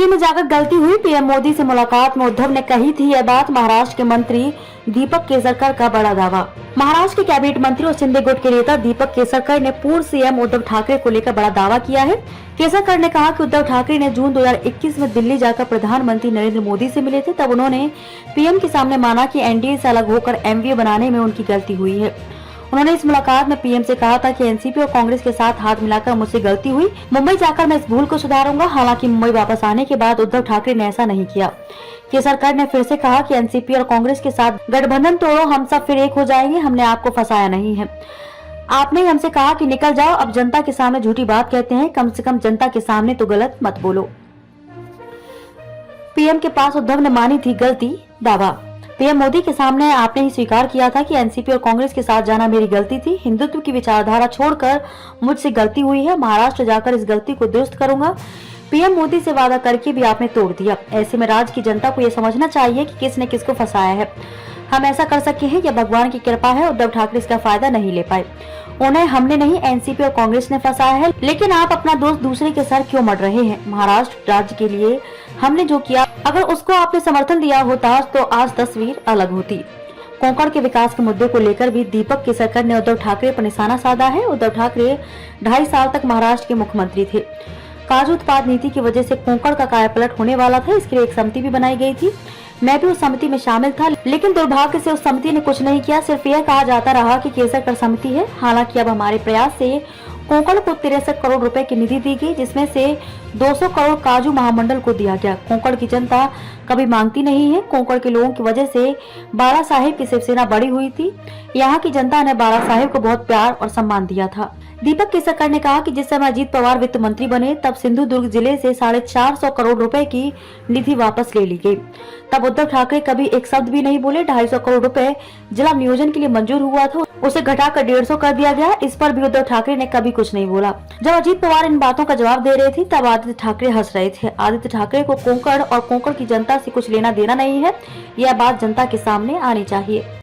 दिल्ली में जाकर गलती हुई। पीएम मोदी से मुलाकात में उद्धव ने कही थी यह बात। महाराष्ट्र के मंत्री दीपक केसरकर का बड़ा दावा। महाराष्ट्र के कैबिनेट मंत्री और शिंदे गुट के नेता दीपक केसरकर ने पूर्व सीएम उद्धव ठाकरे को लेकर बड़ा दावा किया है। केसरकर ने कहा कि उद्धव ठाकरे ने जून 2021 में दिल्ली जाकर प्रधानमंत्री नरेंद्र मोदी से मिले थे। तब उन्होंने पीएम के सामने माना कि एनडीए से अलग होकर एमवीए बनाने में उनकी गलती हुई है। उन्होंने इस मुलाकात में पीएम से कहा था कि एनसीपी और कांग्रेस के साथ हाथ मिलाकर मुझसे गलती हुई। मुंबई जाकर मैं इस भूल को सुधारूंगा। हालांकि मुंबई वापस आने के बाद उद्धव ठाकरे ने ऐसा नहीं किया। केसरकर ने फिर से कहा कि एनसीपी और कांग्रेस के साथ गठबंधन तोड़ो, हम सब फिर एक हो जाएंगे। हमने आपको फंसाया नहीं है। आपने ही हमसे कहा कि निकल जाओ। अब जनता के सामने झूठी बात कहते हैं, कम से कम जनता के सामने तो गलत मत बोलो। पीएम के पास उद्धव ने मानी थी गलती, दावा। पीएम मोदी के सामने आपने ही स्वीकार किया था कि एनसीपी और कांग्रेस के साथ जाना मेरी गलती थी। हिंदुत्व की विचारधारा छोड़कर मुझसे गलती हुई है। महाराष्ट्र जाकर इस गलती को दुरुस्त करूंगा। पीएम मोदी से वादा करके भी आपने तोड़ दिया। ऐसे में राज्य की जनता को यह समझना चाहिए कि किसने किसको फंसाया है। हम ऐसा कर सके हैं, यह भगवान की कृपा है। उद्धव ठाकरे इसका फायदा नहीं ले पाए। उन्हें हमने नहीं, एनसीपी और कांग्रेस ने फंसाया है। लेकिन आप अपना दोस्त दूसरे के सर क्यों मर रहे हैं? महाराष्ट्र राज्य के लिए हमने जो किया, अगर उसको आपने समर्थन दिया होता तो आज तस्वीर अलग होती। कोंकण के विकास के मुद्दे को लेकर भी दीपक केसरकर ने उद्धव ठाकरे पर निशाना साधा है। उद्धव ठाकरे 2.5 साल तक महाराष्ट्र के मुख्यमंत्री थे। काजू उत्पाद नीति की वजह से कोंकण का कायापलट होने वाला था। इसके लिए एक समिति भी बनाई गई थी। मैं भी उस समिति में शामिल था, लेकिन दुर्भाग्य से उस समिति ने कुछ नहीं किया। सिर्फ यह कहा जाता रहा कि केसरकर समिति है। हालांकि अब हमारे प्रयास से कोंकण को 63 करोड़ रुपए की निधि दी गई, जिसमें से 200 करोड़ काजू महामंडल को दिया गया। कोंकण की जनता कभी मांगती नहीं है। कोंकण के लोगों की वजह से बाला साहेब की शिवसेना बड़ी हुई थी। यहाँ की जनता ने बाला साहेब को बहुत प्यार और सम्मान दिया था। दीपक केसरकर ने कहा कि जिस समय अजीत पवार वित्त मंत्री बने, तब सिंधुदुर्ग जिले से 450 करोड़ रुपए की निधि वापस ले ली गई। तब उद्धव ठाकरे कभी एक शब्द भी नहीं बोले। 250 करोड़ रुपए जिला नियोजन के लिए मंजूर हुआ था, उसे घटाकर 150 कर दिया गया। इस पर भी उद्धव ठाकरे ने कभी कुछ नहीं बोला। जब अजीत पवार इन बातों का जवाब दे रहे थे, तब आदित्य ठाकरे हंस रहे थे। आदित्य ठाकरे को कोंकण और कोंकण की जनता से कुछ लेना देना नहीं है। यह बात जनता के सामने आनी चाहिए।